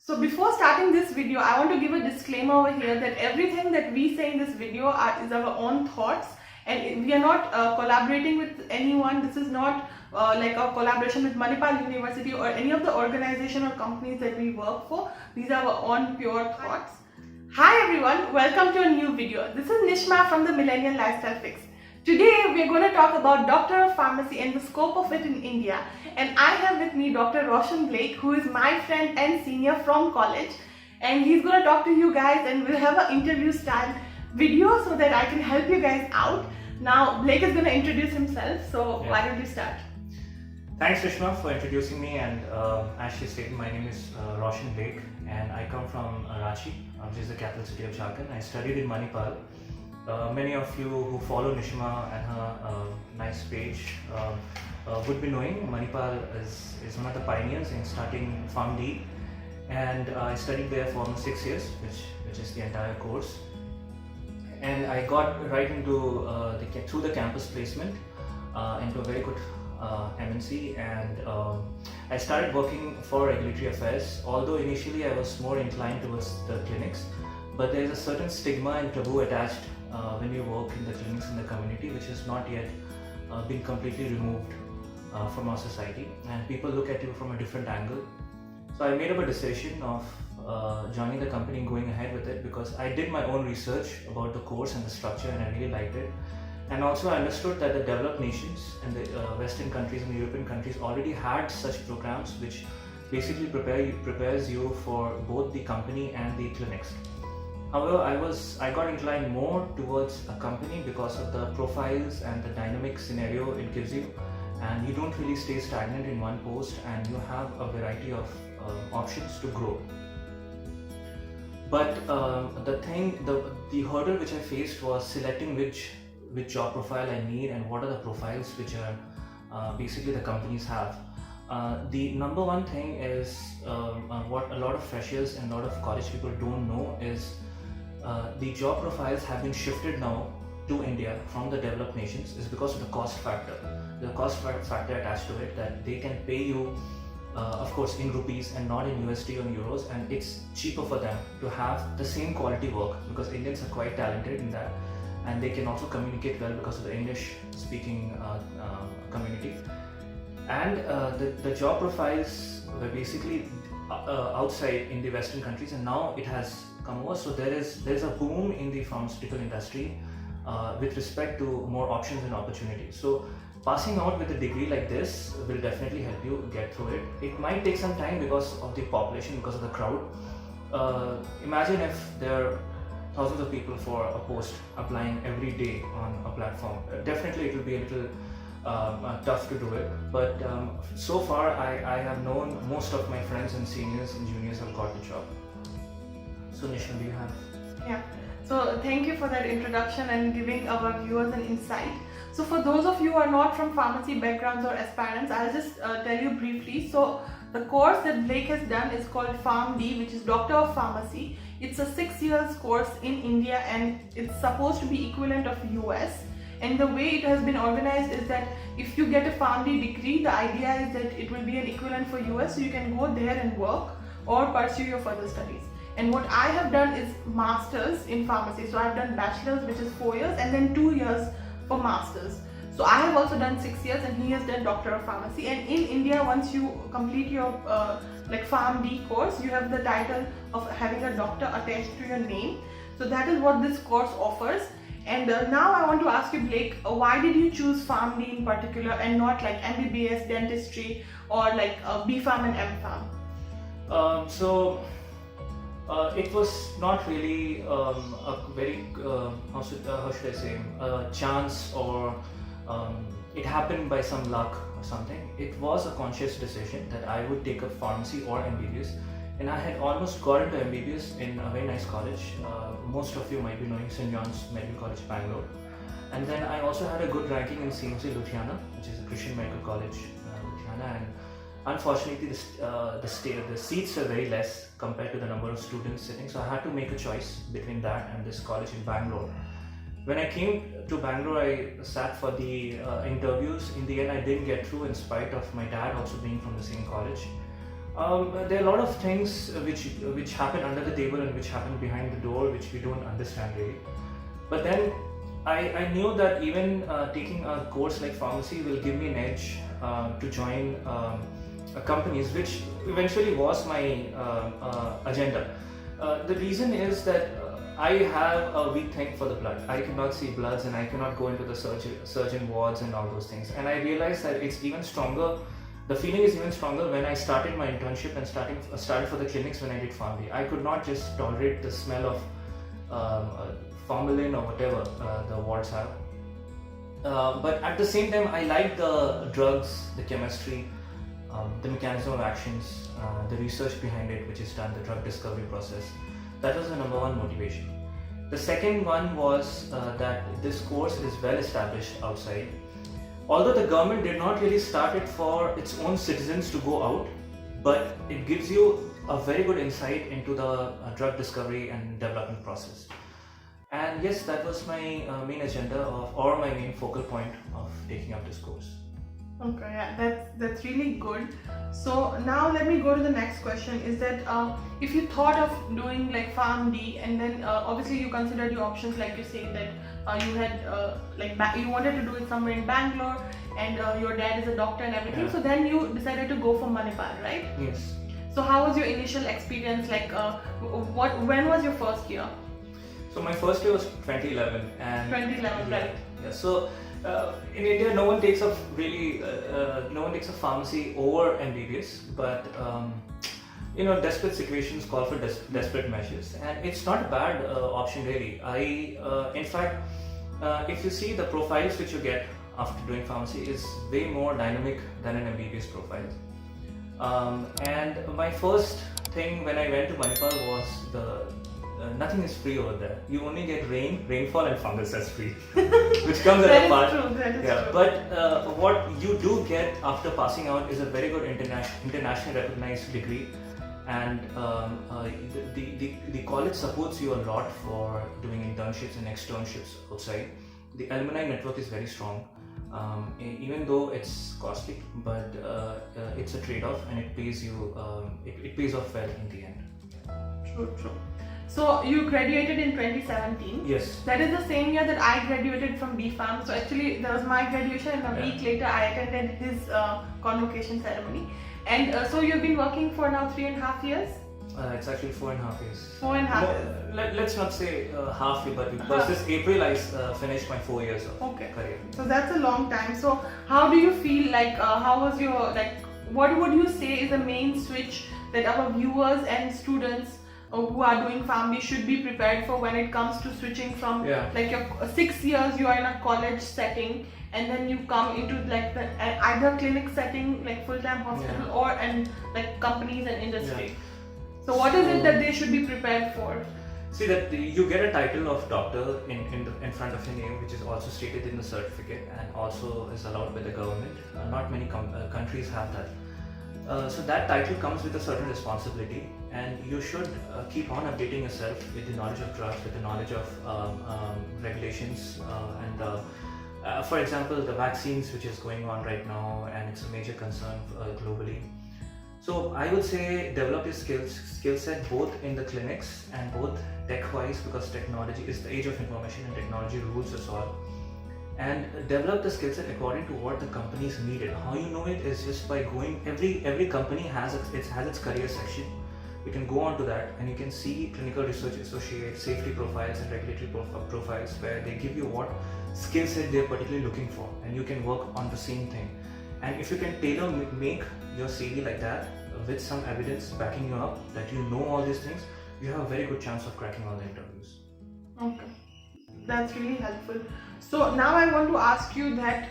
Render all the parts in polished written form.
So before starting this video, I want to give a disclaimer over here that everything that we say in this video is our own thoughts, and we are not collaborating with anyone. This is not like a collaboration with Manipal University or any of the organization or companies that we work for. These are our own pure thoughts. Hi everyone, welcome to a new video. This is Nishma from the Millennial Lifestyle Fix. Today we are going to talk about Doctor of Pharmacy and the scope of it in India, and I have with me Dr. Roshan Blake, who is my friend and senior from college, and he's going to talk to you guys and we'll have an interview style video so that I can help you guys out. Now Blake is going to introduce himself, so why don't you start? Thanks Rishma for introducing me, and as she stated, my name is Roshan Blake and I come from Ranchi, which is the capital city of Jharkhand. I studied in Manipal. Many of you who follow Nishma and her nice page would be knowing Manipal is one of the pioneers in starting PharmD, and I studied there for almost 6 years, which is the entire course. And I got right into through the campus placement into a very good MNC, and I started working for regulatory affairs. Although initially I was more inclined towards the clinics, but there is a certain stigma and taboo attached when you work in the clinics in the community, which has not yet been completely removed from our society, and people look at you from a different angle. So I made up a decision of joining the company and going ahead with it, because I did my own research about the course and the structure, and I really liked it. And also I understood that the developed nations and the Western countries and the European countries already had such programs which basically prepares you for both the company and the clinics. However, I got inclined more towards a company because of the profiles and the dynamic scenario it gives you, and you don't really stay stagnant in one post, and you have a variety of options to grow. But the hurdle which I faced was selecting which job profile I need and what are the profiles which are basically the companies have. The number one thing is what a lot of freshers and a lot of college people don't know is the job profiles have been shifted now to India from the developed nations is because of the cost factor. The cost factor attached to it, that they can pay you of course in rupees and not in USD or euros, and it's cheaper for them to have the same quality work, because Indians are quite talented in that, and they can also communicate well because of the English speaking community. And the job profiles were basically outside in the Western countries, and now it has come over. So there's a boom in the pharmaceutical industry with respect to more options and opportunities. So passing out with a degree like this will definitely help you get through it. It might take some time because of the population, because of the crowd. Imagine if there are thousands of people for a post applying every day on a platform. Definitely it will be a little tough to do it, but so far I have known most of my friends and seniors and juniors have got the job. So Nishan, do you have? Yeah. So thank you for that introduction and giving our viewers an insight. So for those of you who are not from pharmacy backgrounds or aspirants, I'll just tell you briefly. So the course that Blake has done is called PharmD, which is Doctor of Pharmacy. It's a 6 years course in India, and it's supposed to be equivalent of US. And the way it has been organized is that if you get a PharmD degree, the idea is that it will be an equivalent for US, so you can go there and work or pursue your further studies. And what I have done is masters in pharmacy. So I've done bachelor's, which is 4 years, and then 2 years for masters. So I have also done 6 years, and he has done Doctor of Pharmacy. And in India, once you complete your like PharmD course, you have the title of having a doctor attached to your name. So that is what this course offers. And now I want to ask you, Blake, why did you choose PharmD in particular and not like MBBS, dentistry, or like B.Pharm and M.Pharm? It was not really a very, how should I say, chance, or it happened by some luck or something. It was a conscious decision that I would take up pharmacy or MBBS, and I had almost got into MBBS in a very nice college. Most of you might be knowing St. John's Medical College, Bangalore. And then I also had a good ranking in CMC Ludhiana, which is a Christian Medical College, Ludhiana, and unfortunately the seats are very less compared to the number of students sitting, so I had to make a choice between that and this college in Bangalore. When I came to Bangalore, I sat for the interviews. In the end, I didn't get through in spite of my dad also being from the same college. There are a lot of things which happen under the table and which happen behind the door, which we don't understand really. But then I knew that even taking a course like pharmacy will give me an edge to join companies, which eventually was my agenda. The reason is that I have a weak thing for the blood. I cannot see bloods and I cannot go into the surgeon wards and all those things. And I realized that it's even stronger. The feeling is even stronger when I started my internship and started for the clinics when I did PharmD. I could not just tolerate the smell of formalin or whatever the wards have. But at the same time, I like the drugs, the chemistry, the mechanism of actions, the research behind it, which is done, the drug discovery process. That was the number one motivation. The second one was that this course is well established outside. Although the government did not really start it for its own citizens to go out, but it gives you a very good insight into the drug discovery and development process. And yes, that was my main agenda or my main focal point of taking up this course. Okay, yeah, that's really good. So now let me go to the next question. Is that if you thought of doing like PharmD and then obviously you considered your options, like you say that you had you wanted to do it somewhere in Bangalore and your dad is a doctor and everything. Yeah. So then you decided to go for Manipal, right? Yes. So how was your initial experience? Like when was your first year? So my first year was 2011 and 2011, yeah, right? Yeah. So in India, no one takes up pharmacy over MBBS, but desperate situations call for desperate measures, and it's not a bad option really. In fact, if you see the profiles which you get after doing pharmacy is way more dynamic than an MBBS profile. And my first thing when I went to Manipal was nothing is free over there. You only get rainfall and fungus as free, which comes at a part. That is true. But what you do get after passing out is a very good internationally recognized degree, and the college supports you a lot for doing internships and externships outside. The alumni network is very strong, even though it's costly, but it's a trade-off and it pays you. It pays off well in the end. True. So you graduated in 2017. Yes. That is the same year that I graduated from BPharm. So actually that was my graduation and a week later I attended his convocation ceremony. And so you've been working for now 3.5 years? It's actually 4.5 years. 4.5 years. Let's not say half year, but because this April I finished my 4 years of career. So that's a long time. So how do you feel like, how was your, what would you say is the main switch that our viewers and students who are doing PharmD should be prepared for when it comes to switching from like your 6 years you are in a college setting and then you come into like the either clinic setting, like full-time hospital, or and like companies and industry. So what is it that they should be prepared for? See that you get a title of doctor in front of your name, which is also stated in the certificate and also is allowed by the government. Not many countries have that. So that title comes with a certain responsibility, and you should keep on updating yourself with the knowledge of drugs, with the knowledge of regulations, and for example, the vaccines which is going on right now, and it's a major concern globally. So I would say develop your skill set both in the clinics and both tech-wise, because technology is the age of information and technology rules us all. And develop the skill set according to what the companies needed. How you know it is just by going. Every company has its career section. You can go on to that and you can see clinical research associates, safety profiles, and regulatory profiles where they give you what skill set they're particularly looking for, and you can work on the same thing. And if you can tailor make your CV like that with some evidence backing you up that you know all these things, you have a very good chance of cracking all the interviews. Okay, that's really helpful. So now I want to ask you that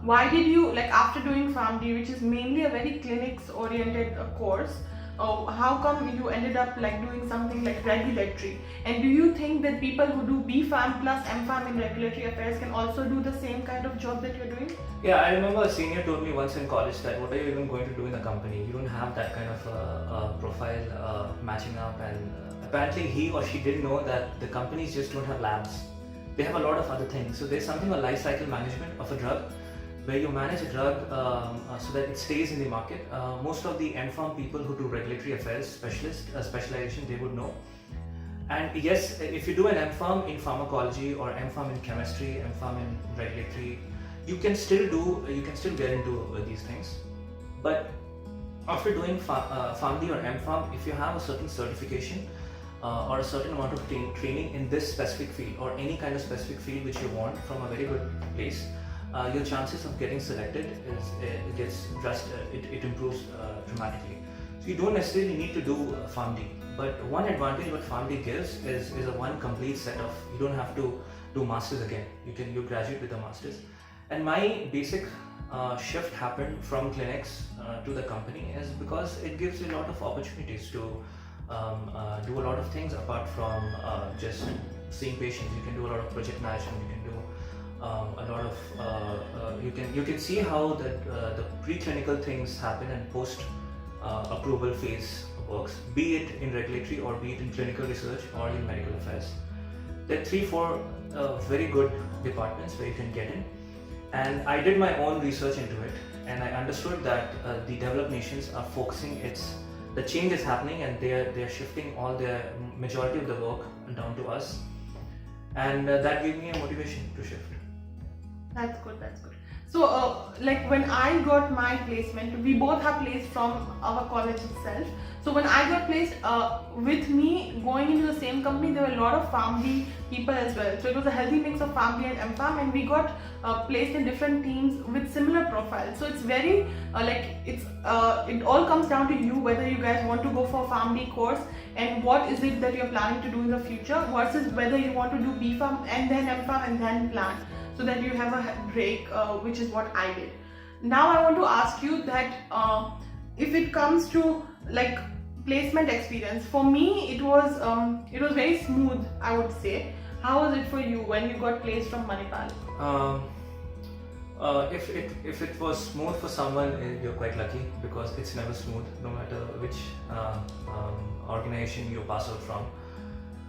why did you, like after doing PharmD, which is mainly a very clinics oriented course, how come you ended up like doing something like regulatory? And do you think that people who do BPharm plus MPharm in regulatory affairs can also do the same kind of job that you're doing? Yeah, I remember a senior told me once in college that what are you even going to do in a company? You don't have that kind of profile matching up, and apparently he or she didn't know that the companies just don't have labs. They have a lot of other things. So there's something called life cycle management of a drug, where you manage a drug so that it stays in the market. Most of the MPharm people who do regulatory affairs specialization, they would know. And yes, if you do an MPharm in pharmacology or MPharm in chemistry, MPharm in regulatory, you can still get into these things. But after doing PharmD or MPharm, if you have a certain certification or a certain amount of training in this specific field or any kind of specific field which you want from a very good place, your chances of getting selected it improves dramatically. So you don't necessarily need to do PharmD. But one advantage what PharmD gives is a one complete set of, you don't have to do masters again. You graduate with a masters. And my basic shift happened from clinics to the company is because it gives you a lot of opportunities to do a lot of things apart from just seeing patients. You can do a lot of project management. You can do a lot of you can see how the preclinical things happen and post approval phase works, be it in regulatory or be it in clinical research or in medical affairs. There are 3-4 very good departments where you can get in, and I did my own research into it, and I understood that the developed nations are focusing the change is happening, and they're shifting all their majority of the work down to us, and that gave me a motivation to shift. That's good. So, like when I got my placement, we both have placed from our college itself. So when I got placed, with me going into the same company, there were a lot of PharmD people as well. So it was a healthy mix of PharmD and MPharm, and we got placed in different teams with similar profiles. So it's very it all comes down to you whether you guys want to go for a PharmD course and what is it that you're planning to do in the future versus whether you want to do BPharm and then MPharm and then plan, so that you have a break, which is what I did. Now I want to ask you that if it comes to like placement experience, for me it was very smooth, I would say. How was it for you when you got placed from Manipal? If it was smooth for someone, you're quite lucky, because it's never smooth no matter which organization you pass out from.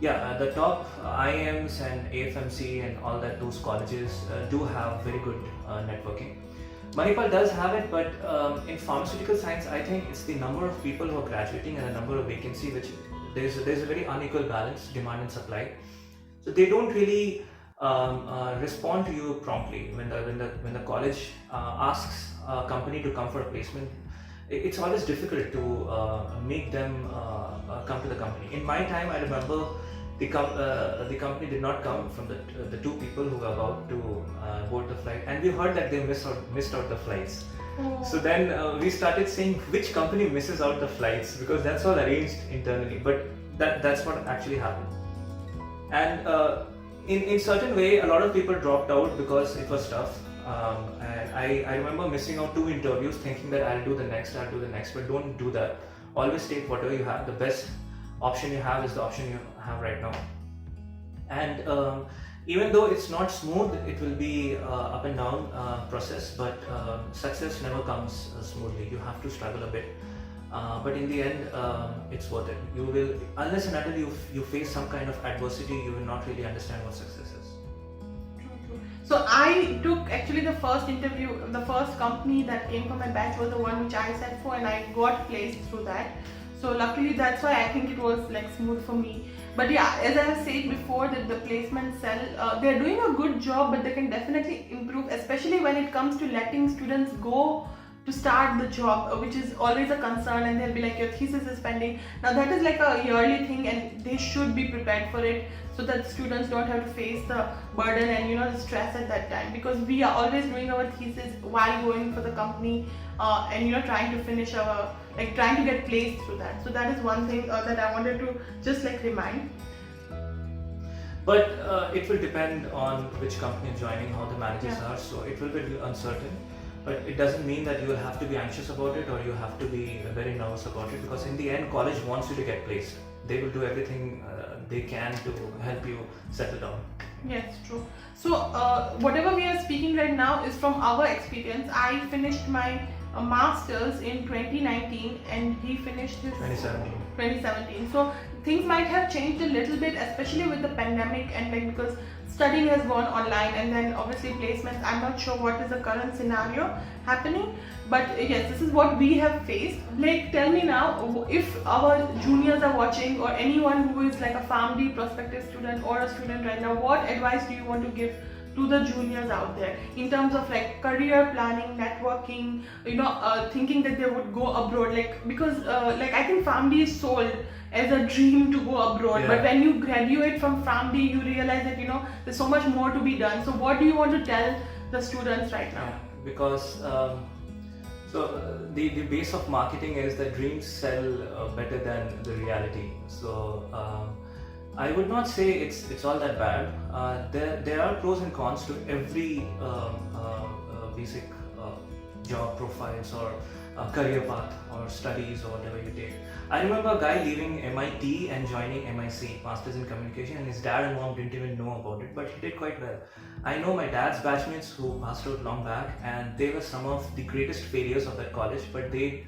Yeah, the top IIMs and AFMC and all that, those colleges do have very good networking. Manipal does have it, but in pharmaceutical science, I think it's the number of people who are graduating and the number of vacancy, which there's a very unequal balance, demand and supply. So they don't really respond to you promptly when the college asks a company to come for a placement. It's always difficult to make them come to the company. In my time, I remember the company did not come from the two people who were about to board the flight, and we heard that they missed out the flights. Oh. So then we started saying which company misses out the flights, because that's all arranged internally. But that's what actually happened. And in certain way, a lot of people dropped out because it was tough. And I remember missing out 2 interviews, thinking that I'll do the next, but don't do that. Always take whatever you have. The best option you have is the option you have right now. And even though it's not smooth, it will be up and down process, but success never comes smoothly. You have to struggle a bit. But in the end, it's worth it. You will, unless and until you face some kind of adversity, you will not really understand what success is. So I took actually the first interview, the first company that came from my batch was the one which I sat for, and I got placed through that. So luckily that's why I think it was like smooth for me. But yeah, as I have said before, that the placement cell, they're doing a good job, but they can definitely improve, especially when it comes to letting students go to start the job, which is always a concern, and they'll be like, your thesis is pending. Now that is like a yearly thing, and they should be prepared for it, so that students don't have to face the burden and the stress at that time, because we are always doing our thesis while going for the company and trying to finish our, trying to get placed through that. So that is one thing that I wanted to just remind. But it will depend on which company is joining, how the managers are, so it will be uncertain. But it doesn't mean that you will have to be anxious about it or you have to be very nervous about it, because in the end, college wants you to get placed. They will do everything they can to help you settle down. Yes, true. So whatever we are speaking right now is from our experience. I finished my master's in 2019 and he finished his 2017. So things might have changed a little bit, especially with the pandemic, and because studying has gone online, and then obviously placements. I'm not sure what is the current scenario happening, but yes, this is what we have faced. Blake, tell me now, if our juniors are watching, or anyone who is like a PharmD prospective student or a student right now, what advice do you want to give to the juniors out there in terms of like career planning, networking, thinking that they would go abroad, like because like I think PharmD is sold as a dream to go abroad, Yeah. but when you graduate from PharmD, you realize that there's so much more to be done. So what do you want to tell the students right now? Yeah, because the base of marketing is that dreams sell better than the reality. So I would not say it's all that bad. There are pros and cons to every basic job profiles or career path or studies or whatever you take. I remember a guy leaving MIT and joining MIC, Masters in Communication, and his dad and mom didn't even know about it, but he did quite well. I know my dad's batchmates who passed out long back, and they were some of the greatest failures of that college, but they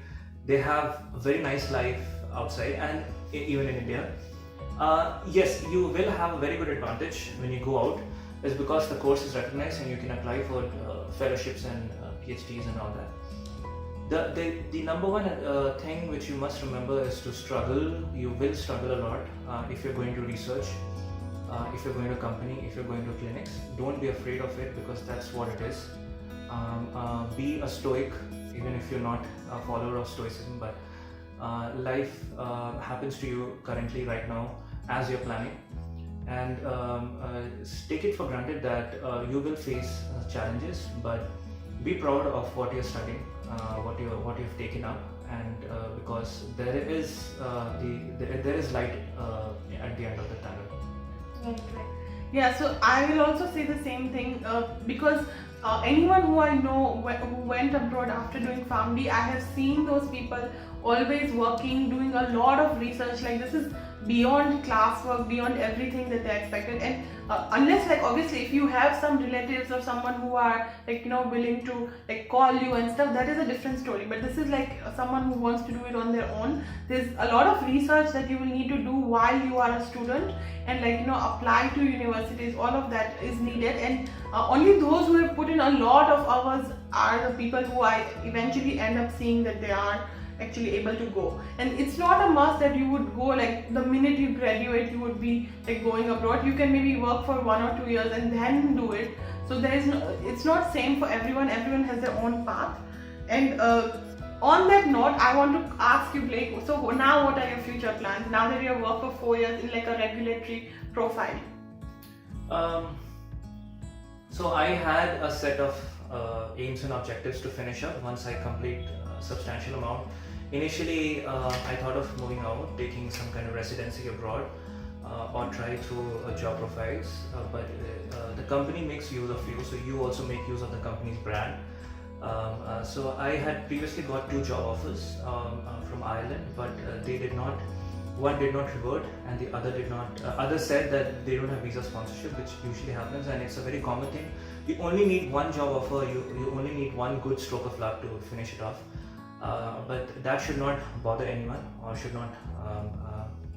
have a very nice life outside and even in India. Yes, you will have a very good advantage when you go out, is because the course is recognized and you can apply for fellowships and PhDs and all that. The number one thing which you must remember is to struggle. You will struggle a lot if you're going to research, if you're going to company, if you're going to clinics. Don't be afraid of it, because that's what it is. Be a stoic, even if you're not a follower of stoicism, but life happens to you currently right now as you're planning, and take it for granted that you will face challenges, but be proud of what you're studying, what you've taken up, and because there is light at the end of the tunnel. Right. Yeah, so I will also say the same thing, because anyone who I know who went abroad after doing PharmD, I have seen those people always working, doing a lot of research. Like, this is beyond classwork, beyond everything that they expected. And unless, like, obviously if you have some relatives or someone who are like willing to like call you and stuff, that is a different story. But this is like someone who wants to do it on their own. There's a lot of research that you will need to do while you are a student, and like apply to universities. All of that is needed, and only those who have put in a lot of hours are the people who I eventually end up seeing that they are actually able to go. And it's not a must that you would go like the minute you graduate you would be like going abroad. You can maybe work for 1 or 2 years and then do it. So there is it's not same for everyone. Everyone has their own path. And on that note, I want to ask you, Blake, so now what are your future plans now that you have worked for 4 years in like a regulatory profile? So I had a set of aims and objectives to finish up once I complete a substantial amount. Initially, I thought of moving out, taking some kind of residency abroad, or try through job profiles, but the company makes use of you, so you also make use of the company's brand. So I had previously got 2 job offers from Ireland, but one did not revert, and the other did not. Other said that they don't have visa sponsorship, which usually happens, and it's a very common thing. You only need one job offer, you only need one good stroke of luck to finish it off. But that should not bother anyone, or should not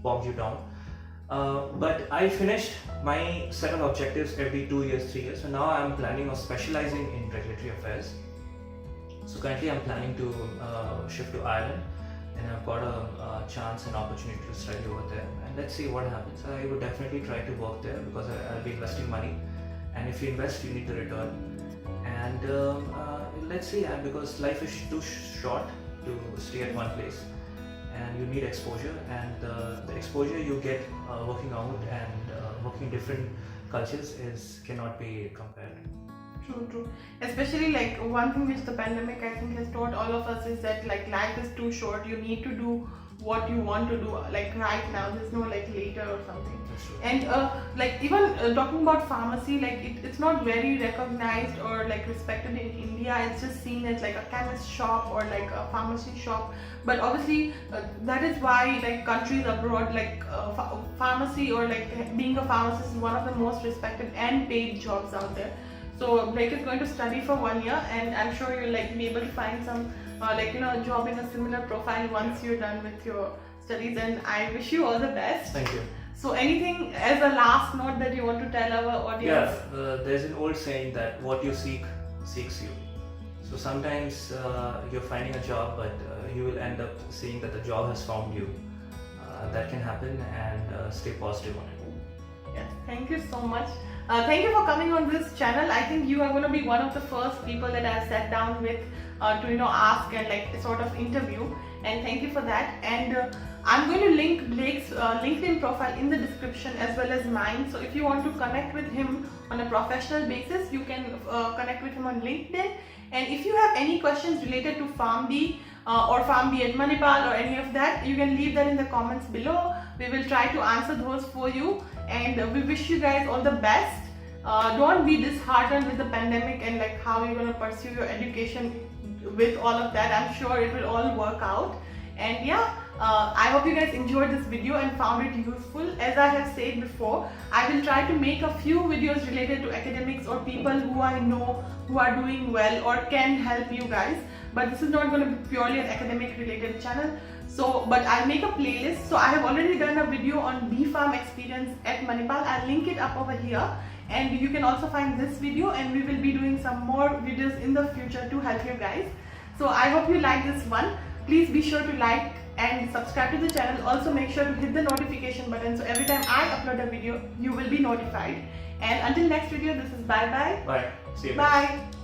bog you down. But I finished my set of objectives every 2 years, 3 years. So now I'm planning on specializing in regulatory affairs. So currently I'm planning to shift to Ireland, and I've got a chance and opportunity to study over there. And let's see what happens. I would definitely try to work there, because I'll be investing money. And if you invest, you need the return. And let's see, because life is too short to stay at one place, and you need exposure, and the exposure you get working out and working different cultures cannot be compared. True. Especially like one thing which the pandemic I think has taught all of us is that like life is too short. You need to do what you want to do like right now. There's no like later or something. That's true. And like even talking about pharmacy, like it's not very recognized or like respected in India. It's just seen as like a chemist shop or like a pharmacy shop. But obviously that is why like countries abroad, like pharmacy or like being a pharmacist is one of the most respected and paid jobs out there. So Blake is going to study for 1 year, and I'm sure you'll like be able to find some a job in a similar profile once you're done with your studies. And I wish you all the best. Thank you. So anything as a last note that you want to tell our audience? There's an old saying that what you seek seeks you. So sometimes you're finding a job, but you will end up seeing that the job has found you. That can happen, and stay positive on it. Yes, thank you so much. Thank you for coming on this channel. I think you are going to be one of the first people that I've sat down with to ask and like sort of interview. And thank you for that. And I'm going to link Blake's LinkedIn profile in the description as well as mine. So if you want to connect with him on a professional basis, you can connect with him on LinkedIn. And if you have any questions related to FarmBee or FarmBee at Manipal or any of that, you can leave that in the comments below. We will try to answer those for you, and we wish you guys all the best. Don't be disheartened with the pandemic and like how you're going to pursue your education with all of that. I'm sure it will all work out. And yeah, I hope you guys enjoyed this video and found it useful. As I have said before, I will try to make a few videos related to academics or people who I know who are doing well or can help you guys. But this is not going to be purely an academic related channel. So, but I'll make a playlist. So I have already done a video on bee farm experience at Manipal. I'll link it up over here. And you can also find this video, and we will be doing some more videos in the future to help you guys. So I hope you like this one. Please be sure to like and subscribe to the channel. Also make sure to hit the notification button so every time I upload a video, you will be notified. And until next video, this is bye bye. Bye. See you. Guys. Bye.